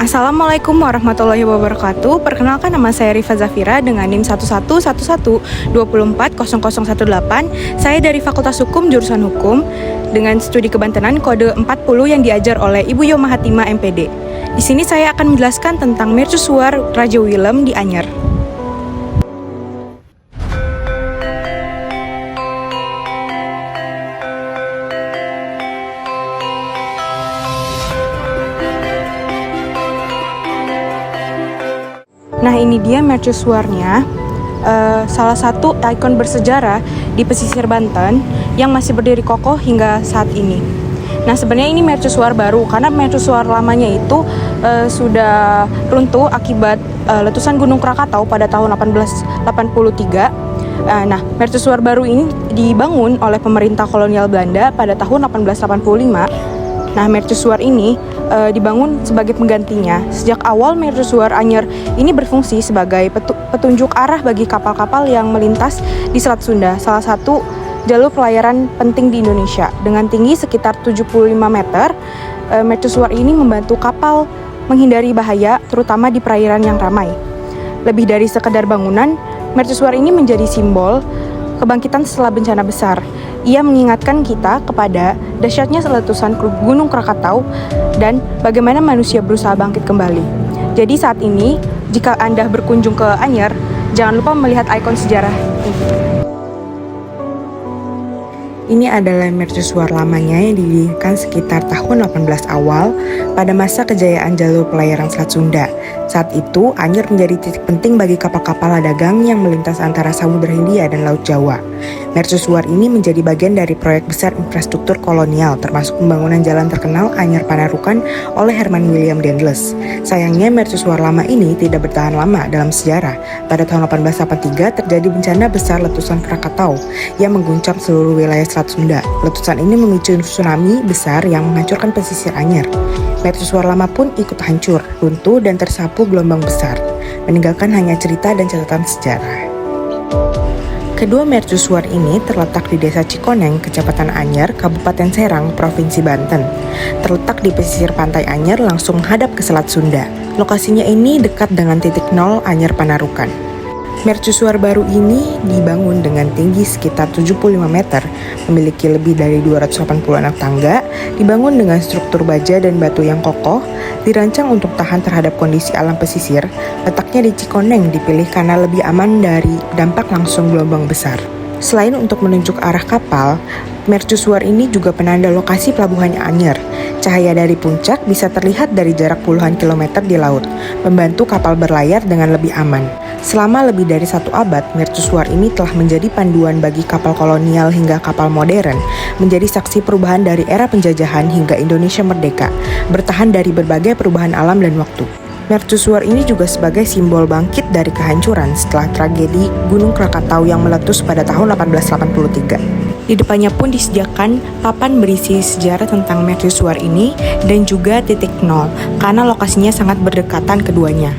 Assalamualaikum warahmatullahi wabarakatuh. Perkenalkan, nama saya Rifa Zafira dengan NIM 1111240018. Saya dari Fakultas Hukum jurusan Hukum dengan studi kebantenan kode 40 yang diajar oleh Ibu Yoma Hatima MPD. Di sini saya akan menjelaskan tentang mercusuar Raja Willem di Anyer. Nah, ini dia mercusuarnya, salah satu ikon bersejarah di pesisir Banten yang masih berdiri kokoh hingga saat ini. Nah, sebenarnya ini mercusuar baru karena mercusuar lamanya itu sudah runtuh akibat letusan Gunung Krakatau pada tahun 1883. Nah, mercusuar baru ini dibangun oleh pemerintah kolonial Belanda pada tahun 1885. Nah, mercusuar ini dibangun sebagai penggantinya. Sejak awal mercusuar Anyer ini berfungsi sebagai petunjuk arah bagi kapal-kapal yang melintas di Selat Sunda, salah satu jalur pelayaran penting di Indonesia. Dengan tinggi sekitar 75 meter, mercusuar ini membantu kapal menghindari bahaya, terutama di perairan yang ramai. Lebih dari sekedar bangunan, mercusuar ini menjadi simbol kebangkitan setelah bencana besar. Ia mengingatkan kita kepada dahsyatnya letusan Gunung Krakatau dan bagaimana manusia berusaha bangkit kembali. Jadi saat ini, jika Anda berkunjung ke Anyer, jangan lupa melihat ikon sejarah ini. Ini adalah mercusuar lamanya yang didirikan sekitar tahun 18 awal pada masa kejayaan jalur pelayaran Selat Sunda. Saat itu, Anyer menjadi titik penting bagi kapal-kapal dagang yang melintas antara Samudra Hindia dan Laut Jawa. Mercusuar ini menjadi bagian dari proyek besar infrastruktur kolonial, termasuk pembangunan jalan terkenal Anyer Panarukan oleh Herman William Dendles. Sayangnya, mercusuar lama ini tidak bertahan lama dalam sejarah. Pada tahun 1883 terjadi bencana besar letusan Krakatau yang mengguncang seluruh wilayah Selat Sunda. Letusan ini memicu tsunami besar yang menghancurkan pesisir Anyer. Mercusuar lama pun ikut hancur, runtuh, dan tersapu gelombang besar, meninggalkan hanya cerita dan catatan sejarah. Kedua mercusuar ini terletak di Desa Cikoneng, Kecamatan Anyer, Kabupaten Serang, Provinsi Banten. Terletak di pesisir pantai Anyer langsung menghadap ke Selat Sunda. Lokasinya ini dekat dengan titik nol Anyer Panarukan. Mercusuar baru ini dibangun dengan tinggi sekitar 75 meter, memiliki lebih dari 280 anak tangga, dibangun dengan struktur baja dan batu yang kokoh, dirancang untuk tahan terhadap kondisi alam pesisir. Letaknya di Cikoneng dipilih karena lebih aman dari dampak langsung gelombang besar. Selain untuk menunjuk arah kapal, mercusuar ini juga penanda lokasi pelabuhannya Anyer. Cahaya dari puncak bisa terlihat dari jarak puluhan kilometer di laut, membantu kapal berlayar dengan lebih aman. Selama lebih dari 1 abad, mercusuar ini telah menjadi panduan bagi kapal kolonial hingga kapal modern, menjadi saksi perubahan dari era penjajahan hingga Indonesia merdeka, bertahan dari berbagai perubahan alam dan waktu. Mercusuar ini juga sebagai simbol bangkit dari kehancuran setelah tragedi Gunung Krakatau yang meletus pada tahun 1883. Di depannya pun disediakan papan berisi sejarah tentang mercusuar ini dan juga titik nol, karena lokasinya sangat berdekatan keduanya.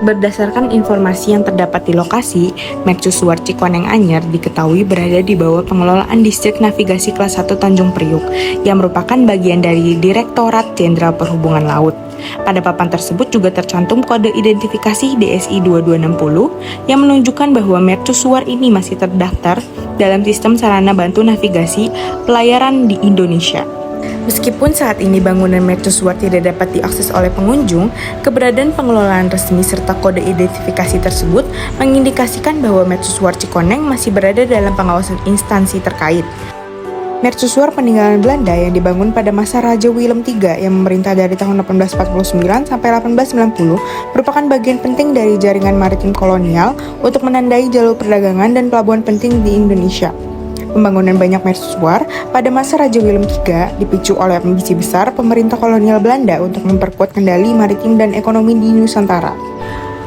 Berdasarkan informasi yang terdapat di lokasi, mercusuar Cikoneng Anyer diketahui berada di bawah pengelolaan Distrik Navigasi Kelas 1 Tanjung Priuk, yang merupakan bagian dari Direktorat Jenderal Perhubungan Laut. Pada papan tersebut juga tercantum kode identifikasi DSI 2260 yang menunjukkan bahwa mercusuar ini masih terdaftar dalam sistem sarana bantu navigasi pelayaran di Indonesia. Meskipun saat ini bangunan mercusuar tidak dapat diakses oleh pengunjung, keberadaan pengelolaan resmi serta kode identifikasi tersebut mengindikasikan bahwa mercusuar Cikoneng masih berada dalam pengawasan instansi terkait. Mercusuar peninggalan Belanda yang dibangun pada masa Raja Willem III yang memerintah dari tahun 1849 sampai 1890 merupakan bagian penting dari jaringan maritim kolonial untuk menandai jalur perdagangan dan pelabuhan penting di Indonesia. Pembangunan banyak mercusuar pada masa Raja Willem III dipicu oleh ambisi besar pemerintah kolonial Belanda untuk memperkuat kendali maritim dan ekonomi di Nusantara.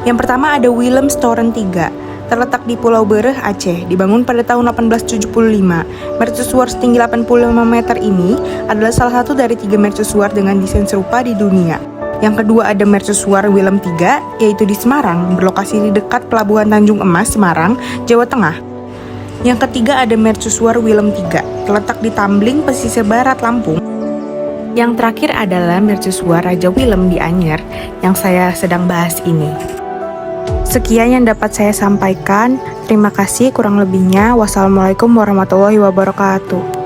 Yang pertama ada Willemstoren III, terletak di Pulau Bereh, Aceh, dibangun pada tahun 1875. Mercusuar setinggi 85 meter ini adalah salah satu dari 3 mercusuar dengan desain serupa di dunia. Yang kedua ada mercusuar Willem III, yaitu di Semarang, berlokasi di dekat Pelabuhan Tanjung Emas, Semarang, Jawa Tengah. Yang ketiga ada mercusuar Willem III, terletak di Tambling, pesisir barat Lampung. Yang terakhir adalah mercusuar Raja Willem di Anyer yang saya sedang bahas ini. Sekian yang dapat saya sampaikan. Terima kasih, kurang lebihnya. Wassalamualaikum warahmatullahi wabarakatuh.